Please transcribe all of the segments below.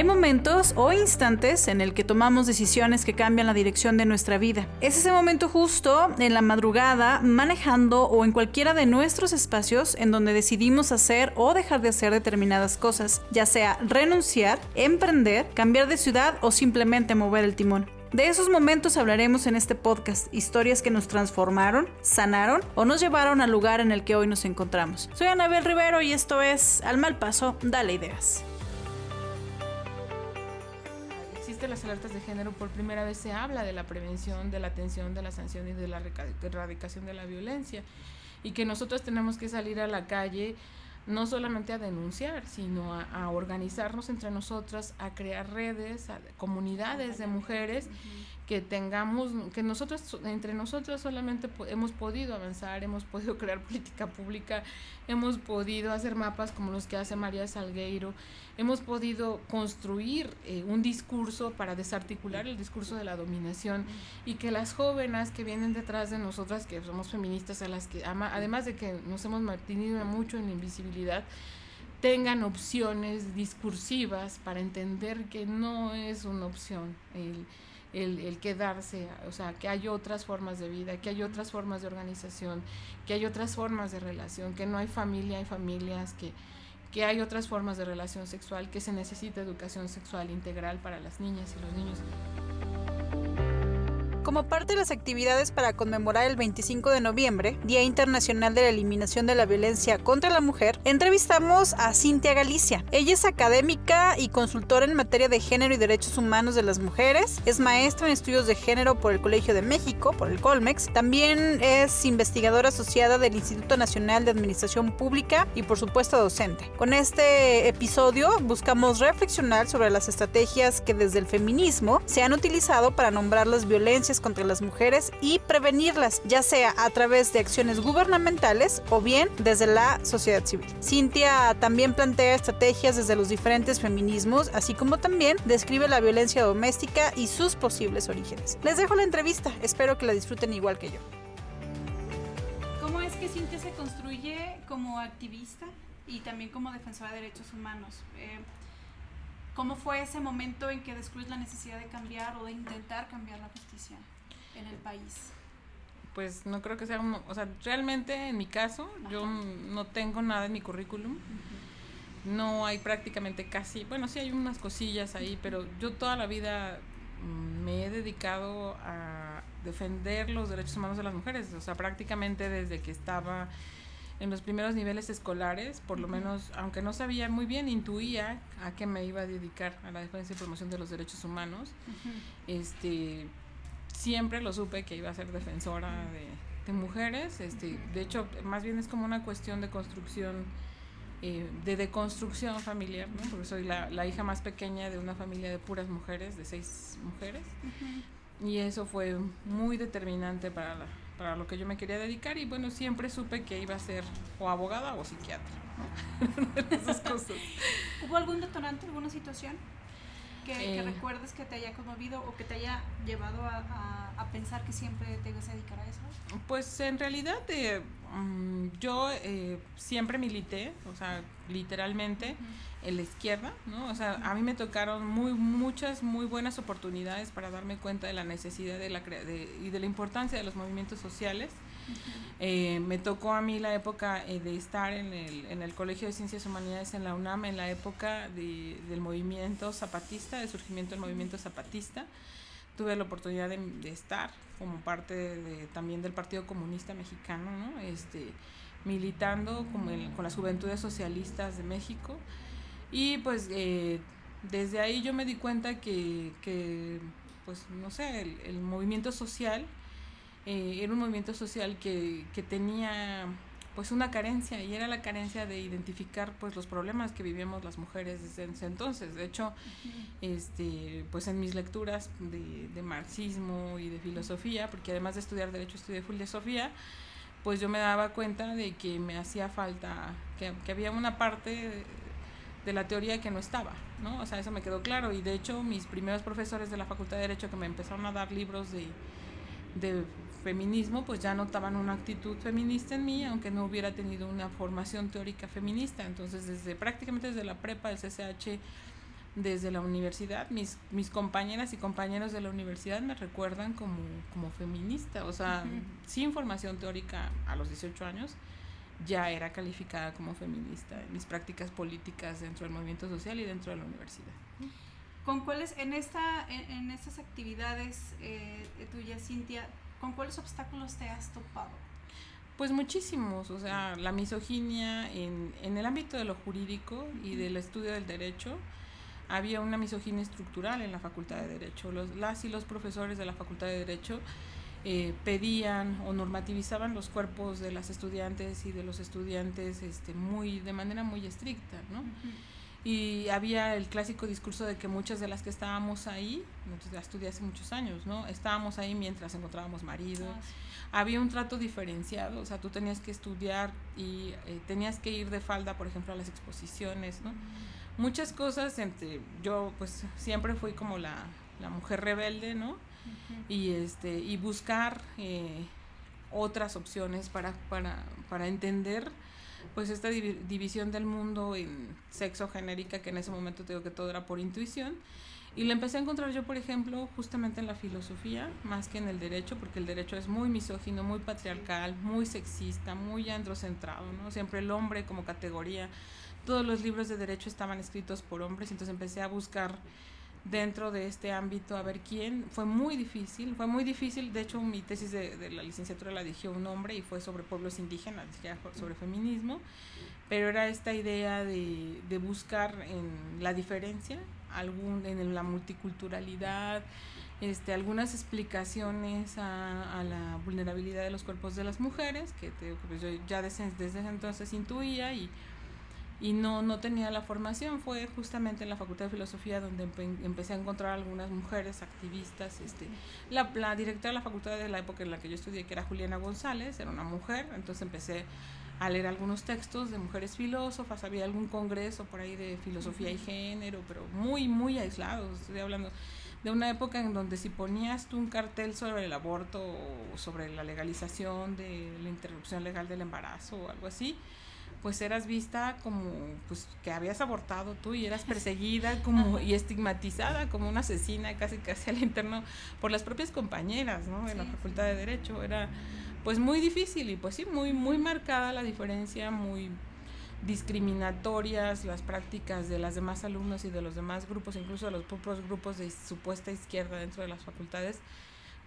Hay momentos o instantes en el que tomamos decisiones que cambian la dirección de nuestra vida. Es ese momento justo en la madrugada, manejando o en cualquiera de nuestros espacios en donde decidimos hacer o dejar de hacer determinadas cosas, ya sea renunciar, emprender, cambiar de ciudad o simplemente mover el timón. De esos momentos hablaremos en este podcast, historias que nos transformaron, sanaron o nos llevaron al lugar en el que hoy nos encontramos. Soy Anabel Rivero y esto es Al Mal Paso, Dale Ideas. Existen las alertas de género, por primera vez se habla de la prevención, de la atención, de la sanción y de la erradicación de la violencia, y que nosotros tenemos que salir a la calle no solamente a denunciar, sino a organizarnos entre nosotras, a crear redes, a comunidades de mujeres que tengamos, que nosotros, entre nosotras solamente hemos podido avanzar, hemos podido crear política pública, hemos podido hacer mapas como los que hace María Salgueiro, hemos podido construir un discurso para desarticular el discurso de la dominación, y que las jóvenes que vienen detrás de nosotras, que somos feministas, a las que además de que nos hemos mantenido mucho en la invisibilidad, tengan opciones discursivas para entender que no es una opción el quedarse, o sea, que hay otras formas de vida, que hay otras formas de organización, que hay otras formas de relación, que no hay familia, hay familias, que hay otras formas de relación sexual, que se necesita educación sexual integral para las niñas y los niños. Como parte de las actividades para conmemorar el 25 de noviembre, Día Internacional de la Eliminación de la Violencia contra la Mujer, entrevistamos a Cintia Galicia. Ella es académica y consultora en materia de género y derechos humanos de las mujeres, es maestra en estudios de género por el Colegio de México, por el Colmex, también es investigadora asociada del Instituto Nacional de Administración Pública y por supuesto docente. Con este episodio buscamos reflexionar sobre las estrategias que desde el feminismo se han utilizado para nombrar las violencias contra las mujeres y prevenirlas, ya sea a través de acciones gubernamentales o bien desde la sociedad civil. Cintia también plantea estrategias desde los diferentes feminismos, así como también describe la violencia doméstica y sus posibles orígenes. Les dejo la entrevista, espero que la disfruten igual que yo. ¿Cómo es que Cintia se construye como activista y también como defensora de derechos humanos? ¿Cómo fue ese momento en que descubres la necesidad de cambiar o de intentar cambiar la justicia en el país? Pues no creo que sea o sea, realmente en mi caso, yo no tengo nada en mi currículum. No hay prácticamente casi, bueno, sí hay unas cosillas ahí, pero yo toda la vida me he dedicado a defender los derechos humanos de las mujeres, o sea, prácticamente desde que estaba en los primeros niveles escolares, por lo menos, aunque no sabía muy bien, intuía a qué me iba a dedicar, a la defensa y promoción de los derechos humanos. Siempre lo supe que iba a ser defensora de mujeres. De hecho, más bien es como una cuestión de construcción, de deconstrucción familiar, ¿no? Porque soy la hija más pequeña de una familia de puras mujeres, de 6 mujeres. Y eso fue muy determinante para lo que yo me quería dedicar, y bueno, siempre supe que iba a ser o abogada o psiquiatra, ¿no? Esas cosas. ¿Hubo algún detonante, alguna situación que recuerdes que te haya conmovido o que te haya llevado a pensar que siempre te ibas a dedicar a eso? Pues en realidad yo siempre milité, o sea, literalmente en la izquierda, ¿no? O sea, a mí me tocaron muchas muy buenas oportunidades para darme cuenta de la necesidad y de la importancia de los movimientos sociales. Me tocó a mí la época de estar en el Colegio de Ciencias Humanidades en la UNAM, en la época del movimiento zapatista, del surgimiento del movimiento zapatista. Tuve la oportunidad de estar como parte también del Partido Comunista Mexicano, ¿no? Militando con las Juventudes Socialistas de México, y pues desde ahí yo me di cuenta que pues no sé, el movimiento social era un movimiento social que tenía pues una carencia, y era la carencia de identificar pues los problemas que vivíamos las mujeres desde ese entonces. De hecho, pues en mis lecturas de marxismo y de filosofía, porque además de estudiar derecho estudié filosofía, pues yo me daba cuenta de que me hacía falta, que había una parte de la teoría que no estaba, ¿no? O sea, eso me quedó claro, y de hecho mis primeros profesores de la Facultad de Derecho que me empezaron a dar libros de feminismo, pues ya notaban una actitud feminista en mí, aunque no hubiera tenido una formación teórica feminista. Entonces prácticamente desde la prepa del CCH desde la universidad. Mis compañeras y compañeros de la universidad me recuerdan como feminista, o sea, sin formación teórica a los 18 años, ya era calificada como feminista en mis prácticas políticas dentro del movimiento social y dentro de la universidad. ¿Con cuáles, en estas actividades tuyas, Cintia, con cuáles obstáculos te has topado? Pues muchísimos, o sea, la misoginia en el ámbito de lo jurídico y del estudio del derecho. Había una misoginia estructural en la Facultad de Derecho. Las y los profesores de la Facultad de Derecho pedían o normativizaban los cuerpos de las estudiantes y de los estudiantes de manera muy estricta, ¿no? Uh-huh. Y había el clásico discurso de que muchas de las que estábamos ahí, ya estudié hace muchos años, ¿no? Estábamos ahí mientras encontrábamos marido. Sí. Había un trato diferenciado, o sea, tú tenías que estudiar y tenías que ir de falda, por ejemplo, a las exposiciones, ¿no? Muchas cosas, yo pues siempre fui como la mujer rebelde, ¿no? Uh-huh. Y buscar otras opciones para entender pues esta división del mundo en sexo genérica, que en ese momento te digo que todo era por intuición, y la empecé a encontrar yo, por ejemplo, justamente en la filosofía, más que en el derecho, porque el derecho es muy misógino, muy patriarcal, muy sexista, muy androcentrado, ¿no? Siempre el hombre como categoría. Todos los libros de derecho estaban escritos por hombres, entonces empecé a buscar dentro de este ámbito a ver quién. Fue muy difícil, de hecho mi tesis de la licenciatura la dirigió un hombre y fue sobre pueblos indígenas, ya sobre feminismo, pero era esta idea de buscar en la diferencia, en la multiculturalidad, algunas explicaciones a la vulnerabilidad de los cuerpos de las mujeres, que pues yo ya desde entonces intuía y no tenía la formación. Fue justamente en la Facultad de Filosofía donde empecé a encontrar algunas mujeres activistas. La directora de la facultad de la época en la que yo estudié, que era Juliana González, era una mujer, entonces empecé a leer algunos textos de mujeres filósofas. Había algún congreso por ahí de filosofía y género, pero muy, muy aislados. Estoy hablando de una época en donde si ponías tú un cartel sobre el aborto o sobre la legalización de la interrupción legal del embarazo o algo así, pues eras vista como pues que habías abortado tú y eras perseguida como y estigmatizada como una asesina casi al interno por las propias compañeras, ¿no? En la Facultad de Derecho era pues muy difícil y pues sí, muy, muy marcada la diferencia, muy discriminatorias las prácticas de las demás alumnos y de los demás grupos, incluso de los propios grupos de supuesta izquierda dentro de las facultades,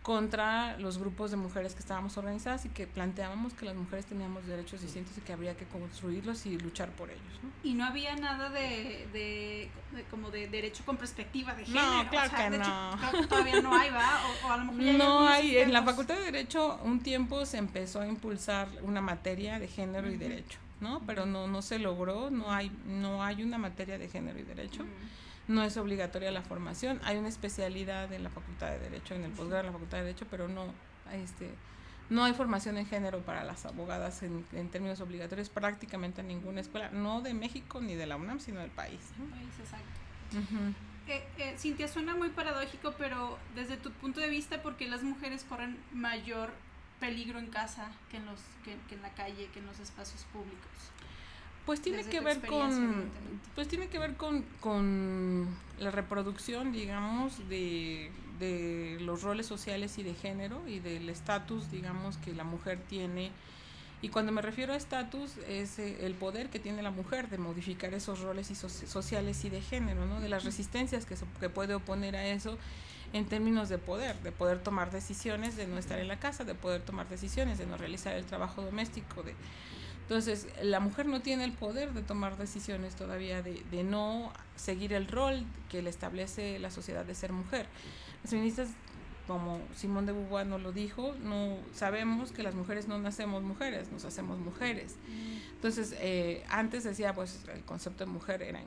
contra los grupos de mujeres que estábamos organizadas y que planteábamos que las mujeres teníamos derechos distintos y que habría que construirlos y luchar por ellos, ¿no? Y no había nada de como de derecho con perspectiva de género. No, claro, o sea, que no. Hecho, todavía no hay, ¿va? O a lo mejor ya no hay. En la Facultad de Derecho un tiempo se empezó a impulsar una materia de género y derecho, ¿no? Pero no se logró, no hay una materia de género y derecho. No es obligatoria la formación, hay una especialidad en la Facultad de Derecho, en el posgrado de la Facultad de Derecho, pero no hay formación en género para las abogadas en términos obligatorios prácticamente en ninguna escuela, no de México ni de la UNAM, sino del país, ¿no? País, exacto. Uh-huh. Cintia, suena muy paradójico, pero desde tu punto de vista, ¿por qué las mujeres corren mayor peligro en casa que en la calle, que en los espacios públicos? Pues tiene que ver con la reproducción, digamos, de los roles sociales y de género y del estatus, digamos, que la mujer tiene. Y cuando me refiero a estatus es el poder que tiene la mujer de modificar esos roles sociales y de género, ¿no? De las resistencias que puede oponer a eso en términos de poder tomar decisiones de no estar en la casa, de poder tomar decisiones de no realizar el trabajo doméstico, Entonces, la mujer no tiene el poder de tomar decisiones todavía, de no seguir el rol que le establece la sociedad de ser mujer. Las feministas, como Simone de Beauvoir nos lo dijo, no sabemos que las mujeres no nacemos mujeres, nos hacemos mujeres. Entonces, antes decía, pues el concepto de mujer era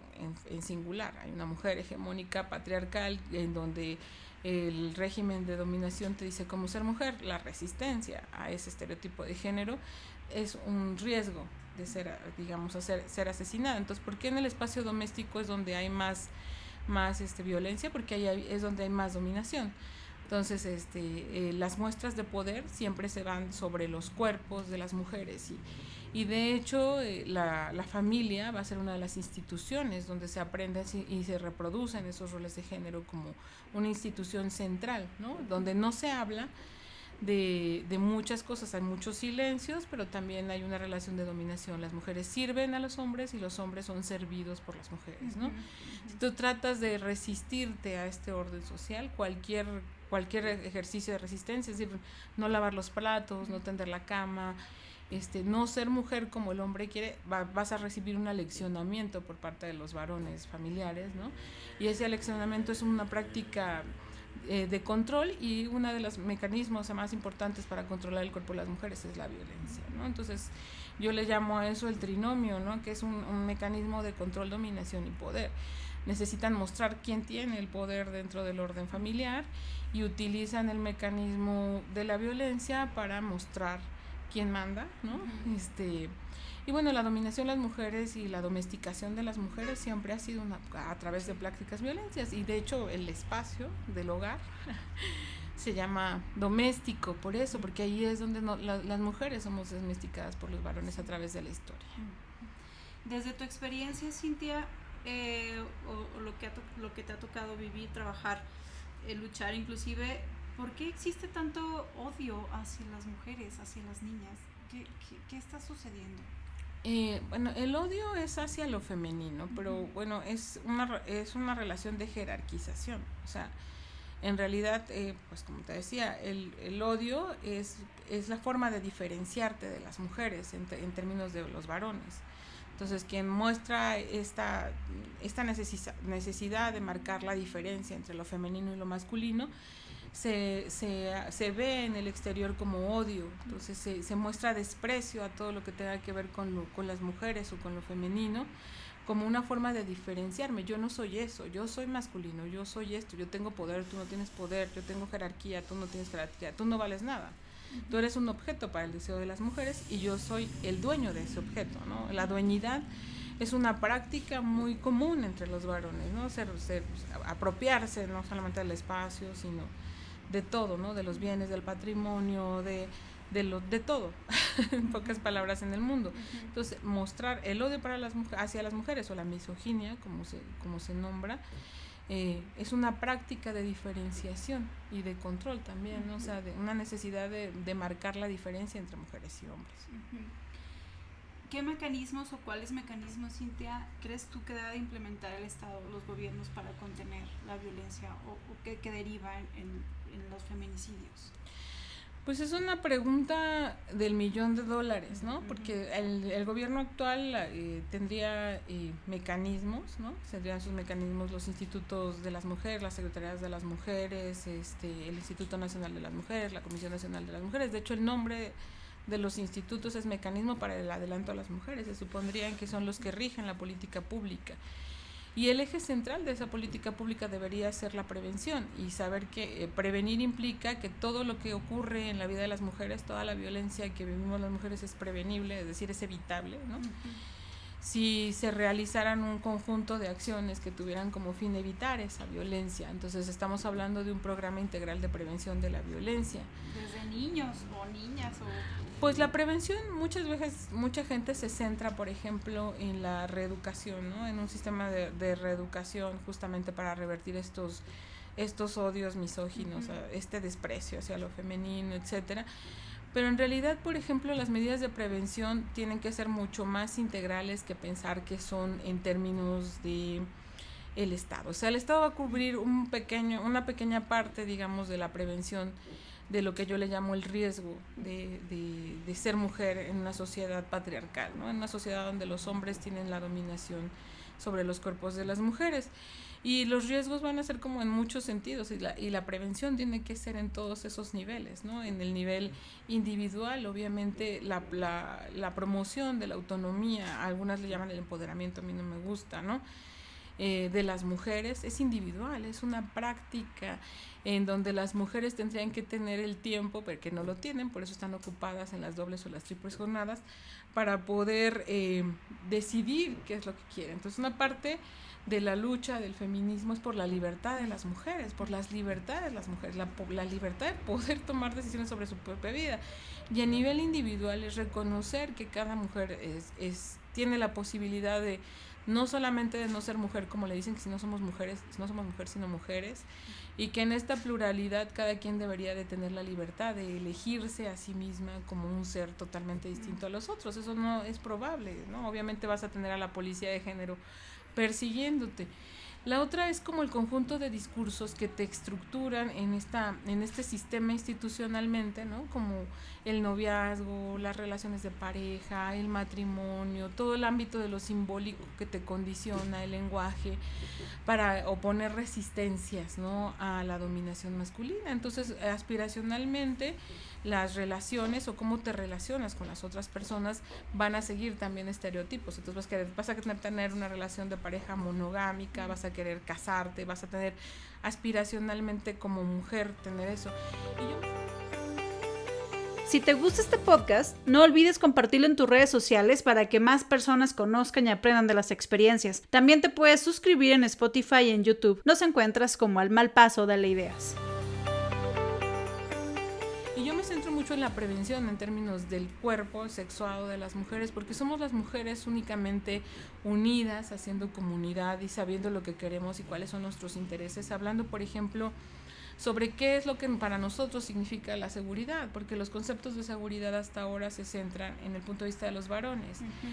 en singular. Hay una mujer hegemónica, patriarcal, en donde el régimen de dominación te dice cómo ser mujer. La resistencia a ese estereotipo de género es un riesgo de ser asesinada. Entonces, ¿por qué en el espacio doméstico es donde hay más violencia? Porque ahí es donde hay más dominación. Entonces, las muestras de poder siempre se van sobre los cuerpos de las mujeres y de hecho la familia va a ser una de las instituciones donde se aprenden y se reproducen esos roles de género como una institución central, ¿no? Donde no se habla de muchas cosas, hay muchos silencios, pero también hay una relación de dominación. Las mujeres sirven a los hombres y los hombres son servidos por las mujeres, ¿no? Si tú tratas de resistirte a este orden social, cualquier ejercicio de resistencia, es decir, no lavar los platos, no tender la cama, no ser mujer como el hombre quiere, vas a recibir un aleccionamiento por parte de los varones familiares, ¿no? Y ese aleccionamiento es una práctica de control, y uno de los mecanismos más importantes para controlar el cuerpo de las mujeres es la violencia, ¿no? Entonces yo le llamo a eso el trinomio, ¿no? Que es un mecanismo de control, dominación y poder. Necesitan mostrar quién tiene el poder dentro del orden familiar y utilizan el mecanismo de la violencia para mostrar quién manda, ¿no? Y bueno, la dominación de las mujeres y la domesticación de las mujeres siempre ha sido a través de prácticas violencias, y de hecho el espacio del hogar se llama doméstico por eso, porque ahí es donde las mujeres somos domesticadas por los varones a través de la historia. Desde tu experiencia, Cintia, o lo que te ha tocado vivir, trabajar, luchar inclusive, ¿por qué existe tanto odio hacia las mujeres, hacia las niñas? ¿Qué está sucediendo? Bueno, el odio es hacia lo femenino, pero bueno, es una relación de jerarquización. O sea, en realidad, pues como te decía, el odio es la forma de diferenciarte de las mujeres en términos de los varones. Entonces, quien muestra esta necesidad de marcar la diferencia entre lo femenino y lo masculino, se ve en el exterior como odio. Entonces se muestra desprecio a todo lo que tenga que ver con las mujeres o con lo femenino, como una forma de diferenciarme. Yo no soy eso, yo soy masculino, yo soy esto, yo tengo poder, tú no tienes poder, yo tengo jerarquía, tú no tienes jerarquía, tú no vales nada. Tú eres un objeto para el deseo de las mujeres y yo soy el dueño de ese objeto, ¿no? La dueñidad es una práctica muy común entre los varones, ¿no? Apropiarse no solamente del espacio, sino de todo, ¿no? De los bienes, del patrimonio, de todo, en pocas palabras, en el mundo. Entonces, mostrar el odio hacia las mujeres, o la misoginia, como se nombra, es una práctica de diferenciación y de control también, ¿no? O sea, de una necesidad de marcar la diferencia entre mujeres y hombres. ¿Qué mecanismos o cuáles mecanismos, Cintia, crees tú que debe implementar el Estado, los gobiernos, para contener la violencia o que deriva en los feminicidios? Pues es una pregunta del $1,000,000, ¿no? Porque el gobierno actual tendría mecanismos, ¿no? Tendrían sus mecanismos los institutos de las mujeres, las secretarías de las mujeres, el Instituto Nacional de las Mujeres, la Comisión Nacional de las Mujeres. De hecho, el nombre de los institutos es Mecanismo para el Adelanto a las Mujeres. Se supondrían que son los que rigen la política pública. Y el eje central de esa política pública debería ser la prevención, y saber que prevenir implica que todo lo que ocurre en la vida de las mujeres, toda la violencia que vivimos las mujeres es prevenible, es decir, es evitable, ¿no? Si se realizaran un conjunto de acciones que tuvieran como fin evitar esa violencia. Entonces estamos hablando de un programa integral de prevención de la violencia. Desde niños o niñas o... Pues la prevención, muchas veces, mucha gente se centra, por ejemplo, en la reeducación, ¿no? En un sistema de reeducación justamente para revertir estos odios misóginos, este desprecio hacia lo femenino, etcétera. Pero en realidad, por ejemplo, las medidas de prevención tienen que ser mucho más integrales que pensar que son en términos de el Estado. O sea, el Estado va a cubrir una pequeña parte, digamos, de la prevención de lo que yo le llamo el riesgo de ser mujer en una sociedad patriarcal, ¿no? En una sociedad donde los hombres tienen la dominación sobre los cuerpos de las mujeres. Y los riesgos van a ser como en muchos sentidos, y la prevención tiene que ser en todos esos niveles, ¿no? En el nivel individual, obviamente, la promoción de la autonomía, algunas le llaman el empoderamiento, a mí no me gusta, ¿no? de las mujeres es individual, es una práctica en donde las mujeres tendrían que tener el tiempo, porque no lo tienen, por eso están ocupadas en las dobles o las triples jornadas, para poder decidir qué es lo que quieren. Entonces, una parte de la lucha del feminismo es por la libertad de las mujeres, por las libertades de las mujeres, la libertad de poder tomar decisiones sobre su propia vida. Y a nivel individual es reconocer que cada mujer tiene la posibilidad de no solamente de no ser mujer, como le dicen, que si no somos mujeres sino mujeres, y que en esta pluralidad cada quien debería de tener la libertad de elegirse a sí misma como un ser totalmente distinto a los otros. Eso no es probable, ¿no? Obviamente vas a tener a la policía de género persiguiéndote. La otra es como el conjunto de discursos que te estructuran en este sistema institucionalmente, ¿no? Como el noviazgo, las relaciones de pareja, el matrimonio, todo el ámbito de lo simbólico que te condiciona el lenguaje para oponer resistencias, ¿no? A la dominación masculina. Entonces, aspiracionalmente, las relaciones o cómo te relacionas con las otras personas van a seguir también estereotipos. Entonces vas a querer tener una relación de pareja monogámica, vas a querer casarte, vas a tener aspiracionalmente como mujer tener eso. Si te gusta este podcast, no olvides compartirlo en tus redes sociales para que más personas conozcan y aprendan de las experiencias. También te puedes suscribir en Spotify y en YouTube. Nos encuentras como Al Mal Paso Dale Ideas. En la prevención en términos del cuerpo sexuado de las mujeres, porque somos las mujeres únicamente unidas, haciendo comunidad y sabiendo lo que queremos y cuáles son nuestros intereses, hablando, por ejemplo, sobre qué es lo que para nosotros significa la seguridad, porque los conceptos de seguridad hasta ahora se centran en el punto de vista de los varones. Uh-huh.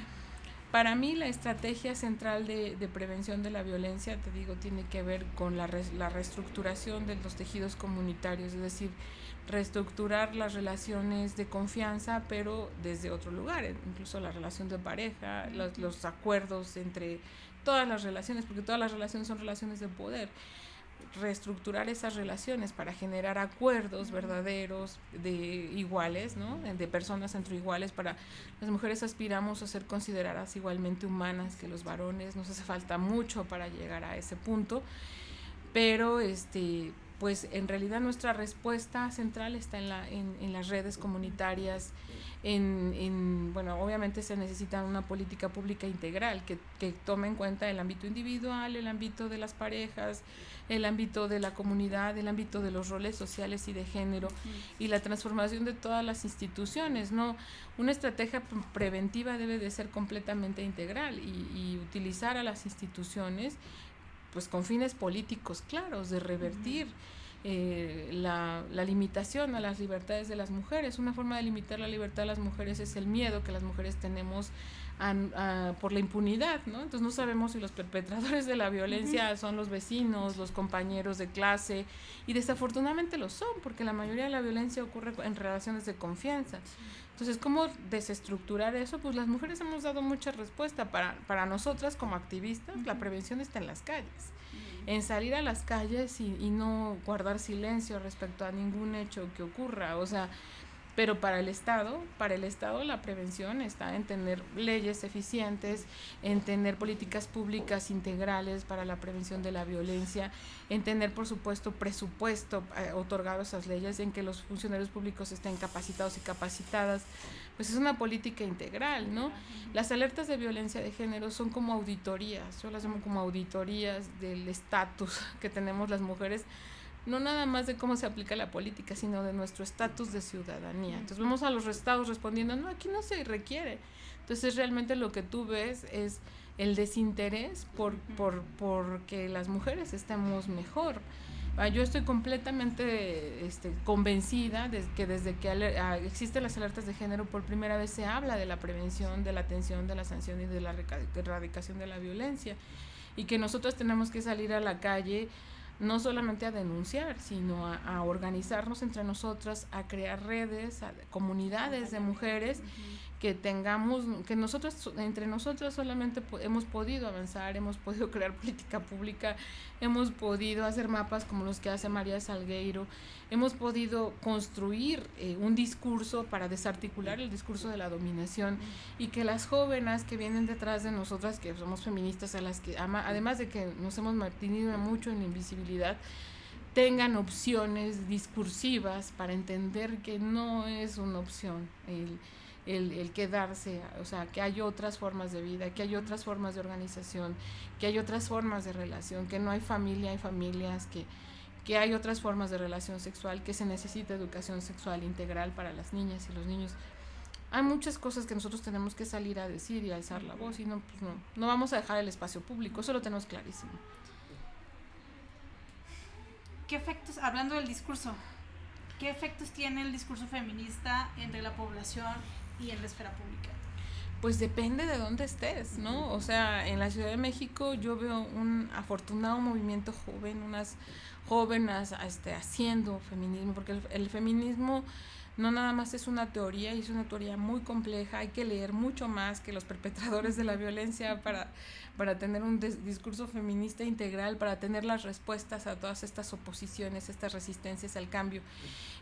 Para mí la estrategia central de prevención de la violencia, te digo, tiene que ver con la reestructuración de los tejidos comunitarios, es decir, reestructurar las relaciones de confianza, pero desde otro lugar, incluso la relación de pareja, los acuerdos entre todas las relaciones, porque todas las relaciones son relaciones de poder. Reestructurar esas relaciones para generar acuerdos verdaderos de iguales, ¿no? De personas entre iguales. Para las mujeres aspiramos a ser consideradas igualmente humanas que los varones. Nos hace falta mucho para llegar a ese punto, pero pues en realidad nuestra respuesta central está en las redes comunitarias, bueno, obviamente se necesita una política pública integral que tome en cuenta el ámbito individual, el ámbito de las parejas, el ámbito de la comunidad, el ámbito de los roles sociales y de género, y la transformación de todas las instituciones, ¿no? Una estrategia preventiva debe de ser completamente integral y utilizar a las instituciones pues con fines políticos claros, de revertir la limitación a las libertades de las mujeres. Una forma de limitar la libertad de las mujeres es el miedo que las mujeres tenemos por la impunidad, ¿no? Entonces no sabemos si los perpetradores de la violencia son los vecinos, los compañeros de clase, y desafortunadamente lo son, porque la mayoría de la violencia ocurre en relaciones de confianza. Entonces, ¿cómo desestructurar eso? Pues las mujeres hemos dado mucha respuesta. Para nosotras como activistas, la prevención está en las calles, en salir a las calles y no guardar silencio respecto a ningún hecho que ocurra, o sea, pero para el Estado la prevención está en tener leyes eficientes, en tener políticas públicas integrales para la prevención de la violencia, en tener, por supuesto, presupuesto otorgado a esas leyes, en que los funcionarios públicos estén capacitados y capacitadas. Pues es una política integral, ¿no? Las alertas de violencia de género son como auditorías, yo las llamo como auditorías del estatus que tenemos las mujeres, no nada más de cómo se aplica la política, sino de nuestro estatus de ciudadanía. Entonces vemos a los estados respondiendo, no, aquí no se requiere. Entonces realmente lo que tú ves es el desinterés por que las mujeres estemos mejor. Yo estoy completamente convencida de que desde que existen las alertas de género, por primera vez se habla de la prevención, de la atención, de la sanción y de la erradicación de la violencia, y que nosotros tenemos que salir a la calle no solamente a denunciar, sino a organizarnos entre nosotras, a crear redes, a comunidades de mujeres que nosotros, entre nosotros solamente hemos podido avanzar, hemos podido crear política pública, hemos podido hacer mapas como los que hace María Salgueiro, hemos podido construir un discurso para desarticular el discurso de la dominación, y que las jóvenes que vienen detrás de nosotras, que somos feministas, a las que además de que nos hemos mantenido mucho en la invisibilidad, tengan opciones discursivas para entender que no es una opción el quedarse, o sea, que hay otras formas de vida, que hay otras formas de organización, que hay otras formas de relación, que no hay familia, hay familias, que hay otras formas de relación sexual, que se necesita educación sexual integral para las niñas y los niños. Hay muchas cosas que nosotros tenemos que salir a decir y a alzar la voz, y no vamos a dejar el espacio público, eso lo tenemos clarísimo. ¿Qué efectos, hablando del discurso, qué efectos tiene el discurso feminista entre la población y en la esfera pública? Pues depende de dónde estés, ¿no? O sea, en la Ciudad de México yo veo un afortunado movimiento joven, unas jóvenes haciendo feminismo, porque el feminismo no nada más es una teoría, y es una teoría muy compleja, hay que leer mucho más que los perpetradores de la violencia para tener un discurso feminista integral, para tener las respuestas a todas estas oposiciones, estas resistencias al cambio.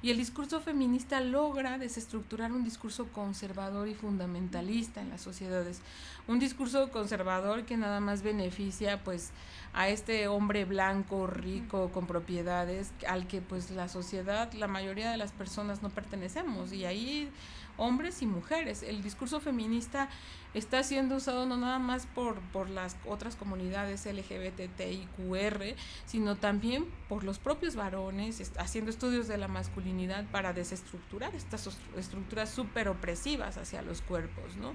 Y el discurso feminista logra desestructurar un discurso conservador y fundamentalista en las sociedades, un discurso conservador que nada más beneficia pues a este hombre blanco, rico, con propiedades, al que pues la sociedad, la mayoría de las personas no pertenecemos, y ahí hombres y mujeres. El discurso feminista está siendo usado no nada más por las otras comunidades LGBTIQR, sino también por los propios varones, haciendo estudios de la masculinidad para desestructurar estas estructuras súper opresivas hacia los cuerpos, ¿no?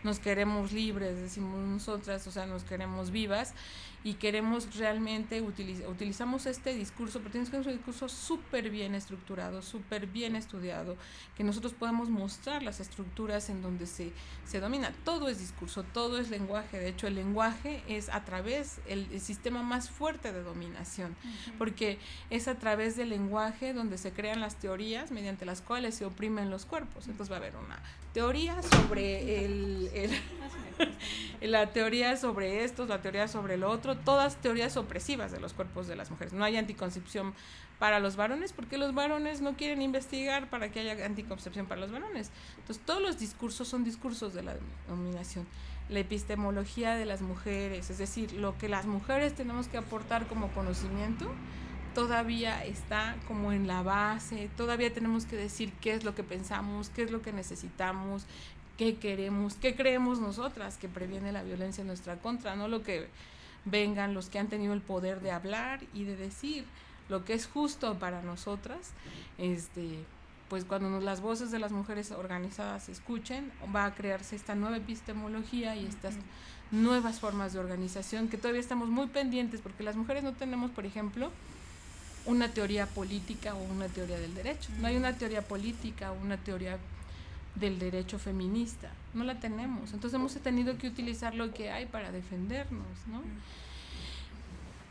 Nos queremos libres, decimos nosotras, o sea, nos queremos vivas, y queremos realmente, utilizamos este discurso, pero tienes que ser un discurso súper bien estructurado, súper bien estudiado, que nosotros podamos mostrar las estructuras en donde se domina. Todo es discurso, todo es lenguaje. De hecho, el lenguaje es a través, el sistema más fuerte de dominación, porque es a través del lenguaje donde se crean las teorías mediante las cuales se oprimen los cuerpos. Entonces va a haber una teoría sobre la teoría sobre esto, la teoría sobre lo otro, todas teorías opresivas de los cuerpos de las mujeres. No hay anticoncepción para los varones porque los varones no quieren investigar para que haya anticoncepción para los varones. Entonces todos los discursos son discursos de la dominación. La epistemología de las mujeres, es decir, lo que las mujeres tenemos que aportar como conocimiento, todavía está como en la base, todavía tenemos que decir qué es lo que pensamos, qué es lo que necesitamos, qué queremos, qué creemos nosotras que previene la violencia en nuestra contra, no lo que vengan los que han tenido el poder de hablar y de decir lo que es justo para nosotras. Pues cuando las voces de las mujeres organizadas se escuchen, va a crearse esta nueva epistemología y estas nuevas formas de organización que todavía estamos muy pendientes, porque las mujeres no tenemos, por ejemplo, una teoría política o una teoría del derecho. No hay una teoría política o una teoría del derecho feminista, no la tenemos. Entonces hemos tenido que utilizar lo que hay para defendernos, ¿no?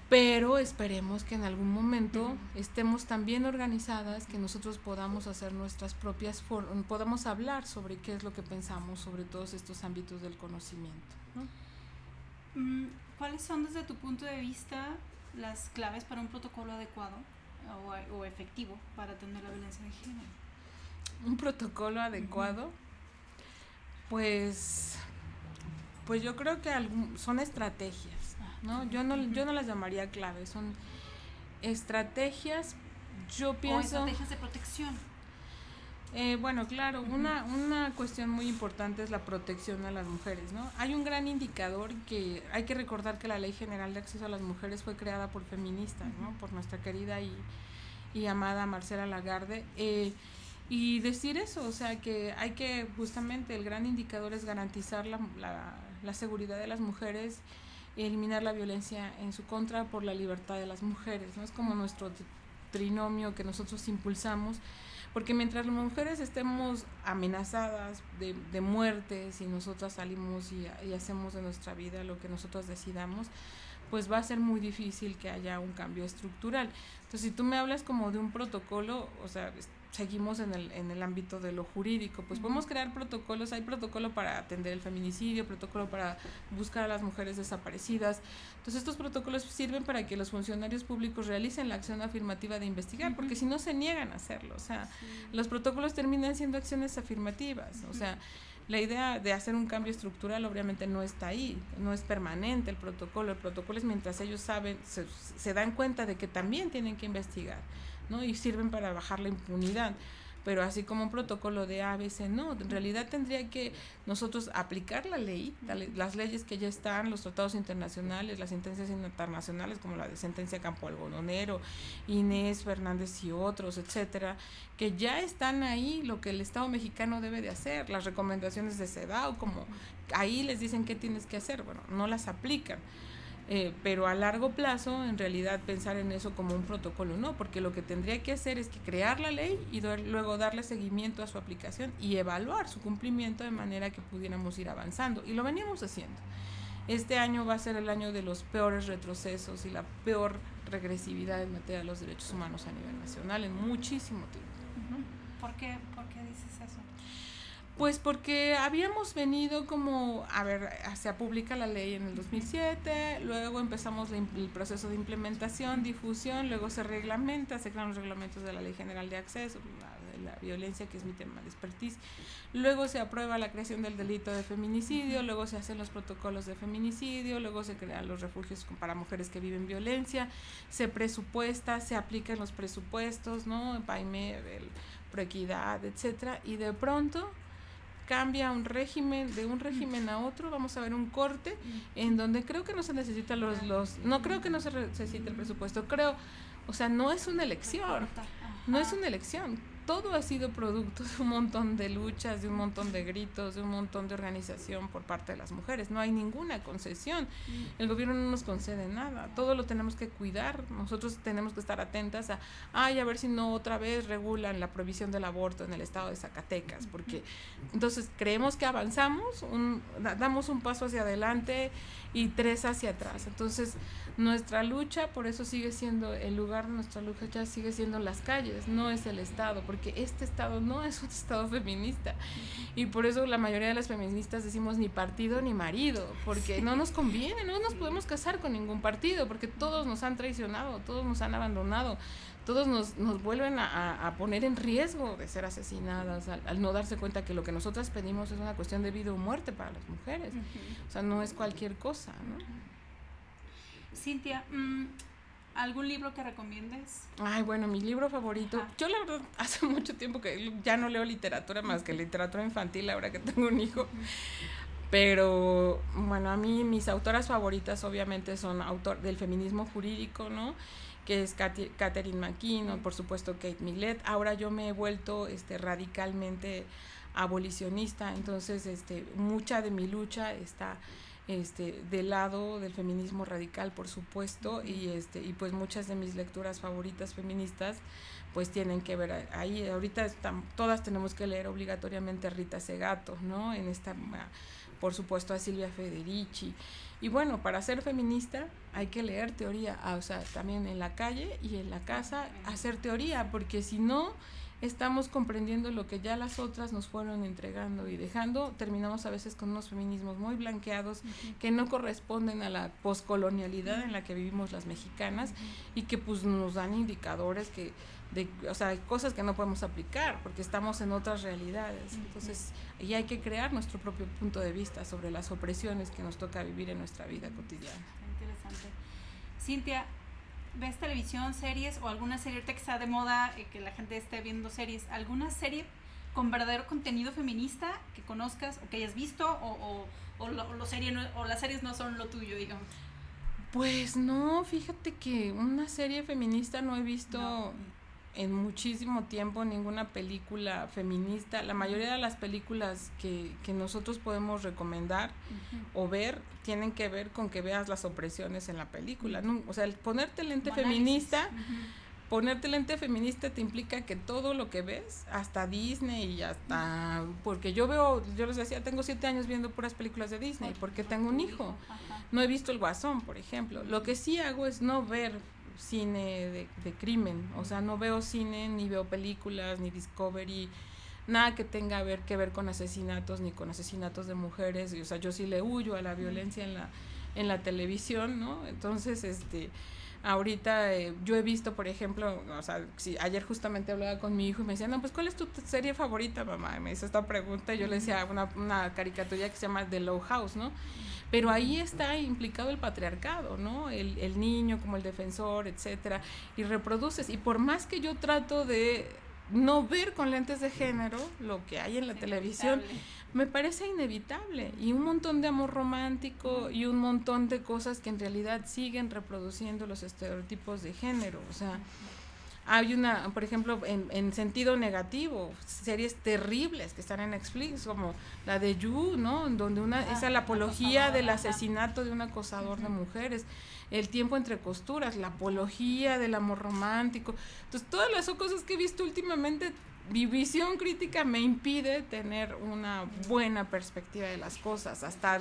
Pero esperemos que en algún momento estemos tan bien organizadas que nosotros podamos hacer nuestras propias podamos hablar sobre qué es lo que pensamos sobre todos estos ámbitos del conocimiento, ¿no? ¿Cuáles son, desde tu punto de vista, las claves para un protocolo adecuado o efectivo para atender la violencia de género? Un protocolo adecuado, pues yo creo que son estrategias, ¿no? Yo no las llamaría claves, son estrategias. Yo pienso, o estrategias de protección. Bueno, claro, una cuestión muy importante es la protección a las mujeres, ¿no? Hay un gran indicador que hay que recordar, que la Ley General de Acceso a las Mujeres fue creada por feministas, ¿no? Por nuestra querida y amada Marcela Lagarde, y decir eso, o sea, que hay que, justamente el gran indicador es garantizar la seguridad de las mujeres y eliminar la violencia en su contra por la libertad de las mujeres, ¿no? Es como nuestro trinomio que nosotros impulsamos, porque mientras las mujeres estemos amenazadas, de muerte si nosotras salimos y hacemos de nuestra vida lo que nosotros decidamos, pues va a ser muy difícil que haya un cambio estructural. Entonces, si tú me hablas como de un protocolo, o sea, seguimos en el ámbito de lo jurídico, pues podemos crear protocolos. Hay protocolo para atender el feminicidio, protocolo para buscar a las mujeres desaparecidas. Entonces, estos protocolos sirven para que los funcionarios públicos realicen la acción afirmativa de investigar, porque si no se niegan a hacerlo. O sea, los protocolos terminan siendo acciones afirmativas. O sea, la idea de hacer un cambio estructural obviamente no está ahí, no es permanente el protocolo es mientras ellos saben, se dan cuenta de que también tienen que investigar, ¿no? Y sirven para bajar la impunidad, pero así como un protocolo de ABC, no, en realidad tendría que nosotros aplicar la ley, las leyes que ya están, los tratados internacionales, las sentencias internacionales como la de sentencia Campo Algodonero, Inés Fernández y otros, etcétera, que ya están ahí, lo que el Estado mexicano debe de hacer, las recomendaciones de CEDAW, como ahí les dicen qué tienes que hacer, bueno, no las aplican. Pero a largo plazo, en realidad, pensar en eso como un protocolo, no, porque lo que tendría que hacer es que crear la ley y luego darle seguimiento a su aplicación y evaluar su cumplimiento de manera que pudiéramos ir avanzando. Y lo veníamos haciendo. Este año va a ser el año de los peores retrocesos y la peor regresividad en materia de los derechos humanos a nivel nacional en muchísimo tiempo. ¿Por qué dices eso? Pues porque habíamos venido como, se publica la ley en el 2007, luego empezamos el proceso de implementación, difusión, luego se reglamenta, se crean los reglamentos de la Ley General de Acceso, de la violencia, que es mi tema de expertise, luego se aprueba la creación del delito de feminicidio, luego se hacen los protocolos de feminicidio, luego se crean los refugios para mujeres que viven violencia, se presupuesta, se aplican los presupuestos, ¿no? PAIME, Proequidad, etcétera, y de pronto cambia de un régimen a otro, vamos a ver un corte en donde creo que no se necesita no creo que no se necesite el presupuesto, o sea, no es una elección, todo ha sido producto de un montón de luchas, de un montón de gritos, de un montón de organización por parte de las mujeres, no hay ninguna concesión, el gobierno no nos concede nada, todo lo tenemos que cuidar, nosotros tenemos que estar atentas a ver si no otra vez regulan la prohibición del aborto en el estado de Zacatecas, porque entonces creemos que avanzamos, damos un paso hacia adelante y 3 hacia atrás, entonces nuestra lucha, por eso sigue siendo, el lugar de nuestra lucha ya sigue siendo las calles, no es el estado, porque este estado no es un estado feminista, y por eso la mayoría de las feministas decimos ni partido ni marido, porque no nos conviene, no nos podemos casar con ningún partido, porque todos nos han traicionado, todos nos han abandonado, todos nos vuelven a poner en riesgo de ser asesinadas, al no darse cuenta que lo que nosotras pedimos es una cuestión de vida o muerte para las mujeres, o sea, no es cualquier cosa, ¿no? Cintia, ¿algún libro que recomiendes? Ay, bueno, mi libro favorito, yo la verdad hace mucho tiempo que ya no leo literatura más que literatura infantil ahora que tengo un hijo, pero bueno, a mí mis autoras favoritas obviamente son del feminismo jurídico, ¿no? Que es Catherine McKee, por supuesto Kate Millett. Ahora yo me he vuelto radicalmente abolicionista, entonces mucha de mi lucha está del lado del feminismo radical, por supuesto, y pues muchas de mis lecturas favoritas feministas pues tienen que ver ahí. Ahorita todas tenemos que leer obligatoriamente a Rita Segato, ¿no? Por supuesto a Silvia Federici. Y bueno, para ser feminista hay que leer teoría, o sea, también en la calle y en la casa hacer teoría, porque si no estamos comprendiendo lo que ya las otras nos fueron entregando y dejando, terminamos a veces con unos feminismos muy blanqueados que no corresponden a la poscolonialidad en la que vivimos las mexicanas y que pues nos dan indicadores o sea, hay cosas que no podemos aplicar porque estamos en otras realidades, entonces y hay que crear nuestro propio punto de vista sobre las opresiones que nos toca vivir en nuestra vida cotidiana. Interesante. Cintia, ¿ves televisión, series o alguna serie ahorita que está de moda, que la gente esté viendo series, alguna serie con verdadero contenido feminista que conozcas o que hayas visto o las series no son lo tuyo, digamos? Pues no, fíjate que una serie feminista no he visto en muchísimo tiempo, ninguna película feminista. La mayoría de las películas que nosotros podemos recomendar o ver tienen que ver con que veas las opresiones en la película, ¿no? O sea, el ponerte lente feminista ponerte lente feminista te implica que todo lo que ves, hasta Disney y hasta, porque yo les decía, tengo 7 años viendo puras películas de Disney, porque tengo un hijo, no he visto El Guasón, por ejemplo. Lo que sí hago es no ver cine de crimen, o sea, no veo cine, ni veo películas, ni Discovery, nada que tenga que ver con asesinatos, ni con asesinatos de mujeres, y, o sea, yo sí le huyo a la violencia en la televisión, ¿no? Entonces, ahorita yo he visto, por ejemplo, o sea, ayer justamente hablaba con mi hijo y me decía, no, pues ¿cuál es tu serie favorita, mamá? Y me hizo esta pregunta y yo le decía una caricatura que se llama The Low House, ¿no? Pero ahí está implicado el patriarcado, ¿no? El niño como el defensor, etcétera, y reproduces, y por más que yo trato de no ver con lentes de género lo que hay en la televisión, me parece inevitable, y un montón de amor romántico y un montón de cosas que en realidad siguen reproduciendo los estereotipos de género. O sea, hay una, por ejemplo, en sentido negativo, series terribles que están en Netflix, como la de You, ¿no? Donde es la apología del asesinato de un acosador de mujeres, El tiempo entre costuras, la apología del amor romántico. Entonces, todas las cosas que he visto últimamente, mi visión crítica me impide tener una buena perspectiva de las cosas, hasta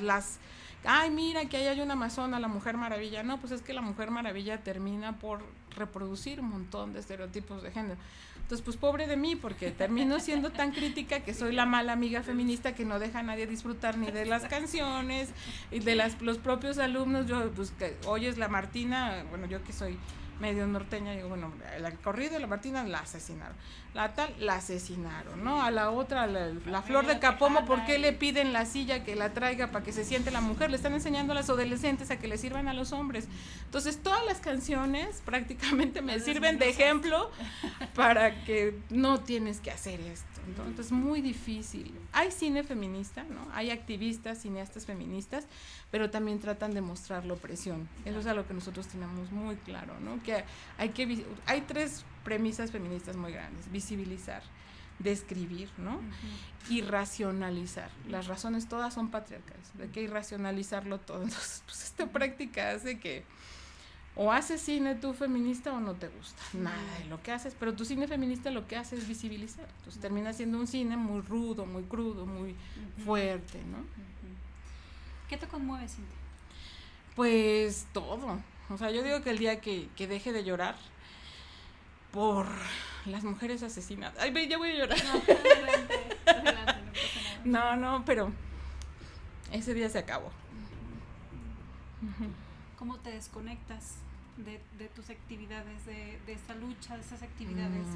ay, mira que ahí hay una amazona, la Mujer Maravilla. No, pues es que la Mujer Maravilla termina por reproducir un montón de estereotipos de género. Entonces, pues pobre de mí, porque termino siendo tan crítica que soy la mala amiga feminista que no deja a nadie disfrutar ni de las canciones y de los propios alumnos. Yo, pues, que oyes la Martina, bueno, yo que soy medio norteña, digo, bueno, la corrida de la Martina la asesinaron, la tal la asesinaron, ¿no? A la otra, la Flor de Capomo, ¿por qué le piden la silla que la traiga para que se siente la mujer? Le están enseñando a las adolescentes a que le sirvan a los hombres. Entonces, todas las canciones prácticamente me sirven de ejemplo para que no tienes que hacer esto. Entonces, es muy difícil. Hay cine feminista, ¿no? Hay activistas, cineastas feministas, pero también tratan de mostrar la opresión. Eso es algo que nosotros tenemos muy claro, ¿no? Que hay 3 premisas feministas muy grandes: visibilizar, describir, ¿no? Y racionalizar. Las razones todas son patriarcales, hay que irracionalizarlo todo. Entonces, pues esta práctica hace que o haces cine tú feminista o no te gusta nada de lo que haces, pero tu cine feminista lo que hace es visibilizar. Entonces termina siendo un cine muy rudo, muy crudo, muy fuerte, ¿no? ¿Qué te conmueve, Cintia? Pues todo. O sea, yo digo que el día que deje de llorar por las mujeres asesinadas. Ay, ya voy a llorar. No, adelante, no pasa nada. No, pero ese día se acabó. ¿Cómo te desconectas de tus actividades, de esta lucha, de esas actividades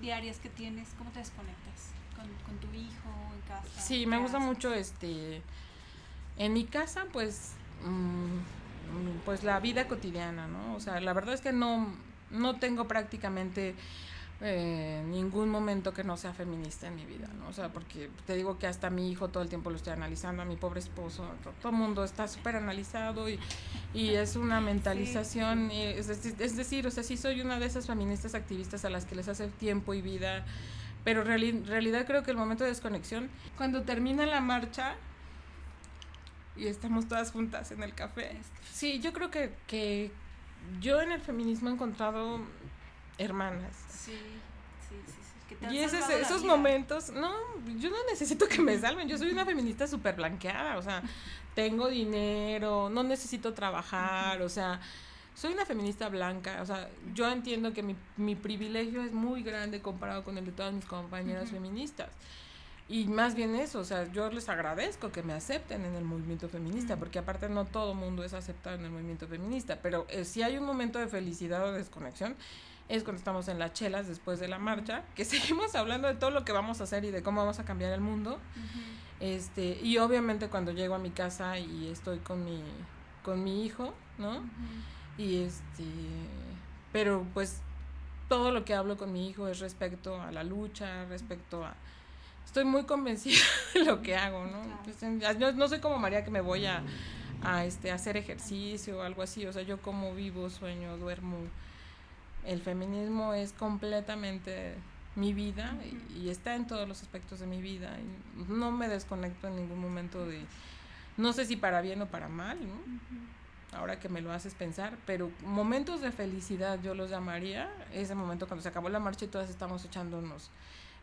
diarias que tienes? ¿Cómo te desconectas? ¿Con tu hijo en casa? Sí, me gusta mucho en mi casa, pues la vida cotidiana, ¿no? O sea, la verdad es que no tengo prácticamente ningún momento que no sea feminista en mi vida, ¿no? O sea, porque te digo que hasta mi hijo todo el tiempo lo estoy analizando, a mi pobre esposo, todo el mundo está súper analizado y es una mentalización, sí. Es decir, o sea, sí soy una de esas feministas activistas a las que les hace tiempo y vida, pero en realidad creo que el momento de desconexión, cuando termina la marcha y estamos todas juntas en el café, sí, yo creo que yo en el feminismo he encontrado hermanas. Sí. Y esos momentos, no, yo no necesito que me salven, yo soy una feminista súper blanqueada, o sea, tengo dinero, no necesito trabajar, o sea, soy una feminista blanca, o sea, yo entiendo que mi privilegio es muy grande comparado con el de todas mis compañeras feministas. Y más bien eso, o sea, yo les agradezco que me acepten en el movimiento feminista, porque aparte no todo mundo es aceptado en el movimiento feminista, pero si hay un momento de felicidad o de desconexión, es cuando estamos en las chelas después de la marcha, que seguimos hablando de todo lo que vamos a hacer y de cómo vamos a cambiar el mundo, y obviamente cuando llego a mi casa y estoy con mi hijo, ¿no? Y pero pues todo lo que hablo con mi hijo es respecto a la lucha, respecto a... Estoy muy convencida de lo que hago, ¿no? Pues, yo no soy como María que me voy a hacer ejercicio o algo así, o sea, yo como vivo, sueño, duermo. El feminismo es completamente mi vida y está en todos los aspectos de mi vida. Y no me desconecto en ningún momento no sé si para bien o para mal, ¿no? ahora que me lo haces pensar, pero momentos de felicidad yo los llamaría, ese momento cuando se acabó la marcha y todas estamos echándonos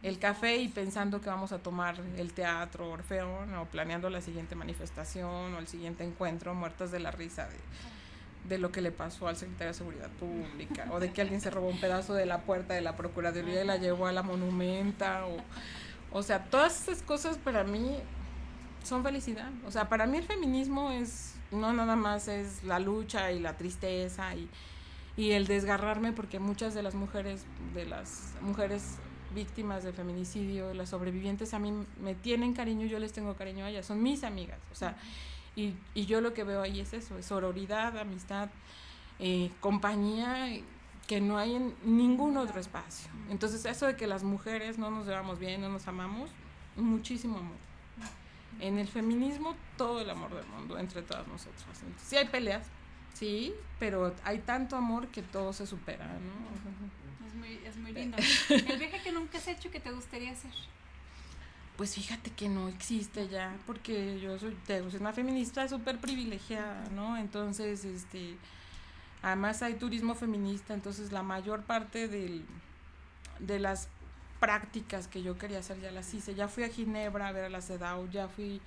el café y pensando que vamos a tomar el teatro Orfeón o planeando la siguiente manifestación o el siguiente encuentro, muertas de la risa de lo que le pasó al secretario de Seguridad Pública o de que alguien se robó un pedazo de la puerta de la Procuraduría y la llevó a la Monumenta o sea, todas esas cosas para mí son felicidad. O sea, para mí el feminismo no nada más es la lucha y la tristeza y el desgarrarme, porque muchas de las mujeres víctimas de feminicidio, las sobrevivientes, a mí me tienen cariño, yo les tengo cariño a ellas, son mis amigas, o sea, y yo lo que veo ahí es eso, es sororidad, amistad, compañía, que no hay en ningún otro espacio. Entonces eso de que las mujeres no nos llevamos bien, no nos amamos, muchísimo amor. En el feminismo todo el amor del mundo entre todas nosotras. Entonces, sí hay peleas, sí, pero hay tanto amor que todo se supera, ¿no? Es muy lindo. ¿El viaje que nunca has hecho que te gustaría hacer? Pues fíjate que no existe ya, porque yo soy una feminista súper privilegiada, ¿no? Entonces, además hay turismo feminista, entonces la mayor parte de las prácticas que yo quería hacer ya las hice. Ya fui a Ginebra a ver a la CEDAW, ya fui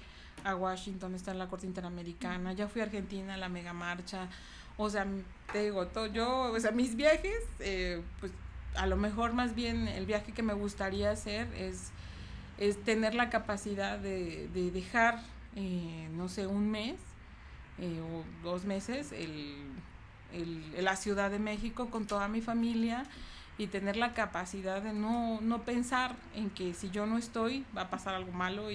a Washington, está en la Corte Interamericana, ya fui a Argentina a la mega marcha, o sea, te digo, o sea, mis viajes, pues a lo mejor más bien el viaje que me gustaría hacer es tener la capacidad de dejar, no sé, un mes o 2 meses la Ciudad de México con toda mi familia y tener la capacidad de no pensar en que si yo no estoy va a pasar algo malo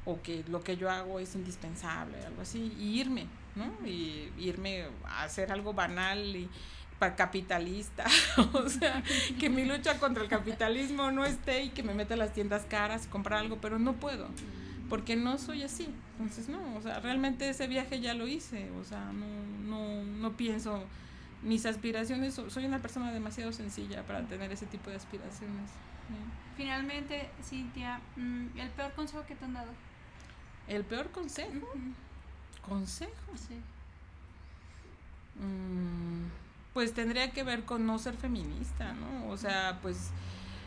o que lo que yo hago es indispensable, algo así, y irme, ¿no? Y irme a hacer algo banal y capitalista, o sea, que mi lucha contra el capitalismo no esté y que me meta a las tiendas caras y comprar algo, pero no puedo, porque no soy así. Entonces no, o sea, realmente ese viaje ya lo hice, o sea, no pienso mis aspiraciones, soy una persona demasiado sencilla para tener ese tipo de aspiraciones. Finalmente, Cintia, ¿el peor consejo que te han dado? ¿El peor consejo? ¿Consejo? Sí. Pues tendría que ver con no ser feminista, ¿no? O sea, pues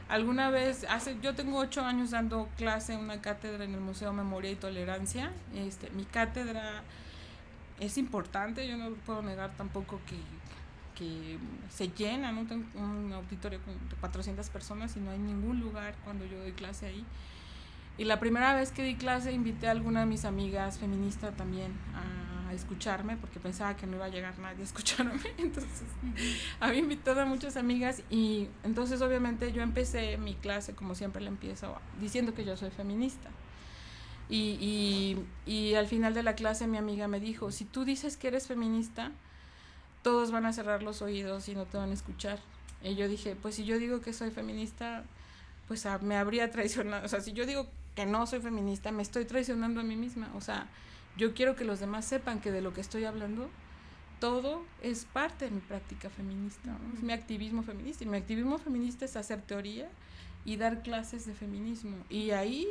alguna vez, yo tengo 8 años dando clase en una cátedra en el Museo Memoria y Tolerancia. Mi cátedra es importante, yo no puedo negar tampoco que se llena, ¿no? Tengo un auditorio con 400 personas y no hay ningún lugar cuando yo doy clase ahí. Y la primera vez que di clase invité a alguna de mis amigas feministas también a escucharme, porque pensaba que no iba a llegar nadie a escucharme. Entonces había invitado a muchas amigas y entonces obviamente yo empecé mi clase como siempre la empiezo diciendo que yo soy feminista. Y al final de la clase mi amiga me dijo, si tú dices que eres feminista, todos van a cerrar los oídos y no te van a escuchar. Y yo dije, pues si yo digo que soy feminista, pues me habría traicionado. O sea, si yo digo que no soy feminista, me estoy traicionando a mí misma. O sea, yo quiero que los demás sepan que de lo que estoy hablando, todo es parte de mi práctica feminista, ¿no? Es mi activismo feminista. Y mi activismo feminista es hacer teoría y dar clases de feminismo. Y ahí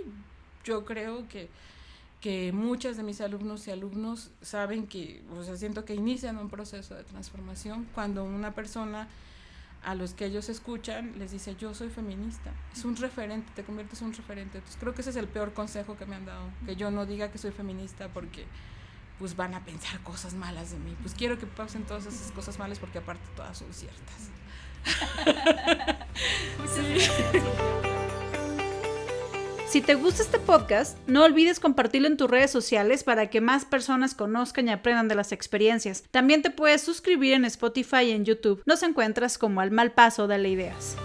yo creo que muchas de mis alumnos y alumnos saben que, o sea, siento que inician un proceso de transformación cuando una persona a los que ellos escuchan les dice, yo soy feminista. Es un referente, te conviertes en un referente. Entonces creo que ese es el peor consejo que me han dado, que yo no diga que soy feminista porque pues van a pensar cosas malas de mí. Pues quiero que pasen todas esas cosas malas porque aparte todas son ciertas. Sí. Si te gusta este podcast, no olvides compartirlo en tus redes sociales para que más personas conozcan y aprendan de las experiencias. También te puedes suscribir en Spotify y en YouTube. Nos encuentras como Al Mal Paso, Dale Ideas.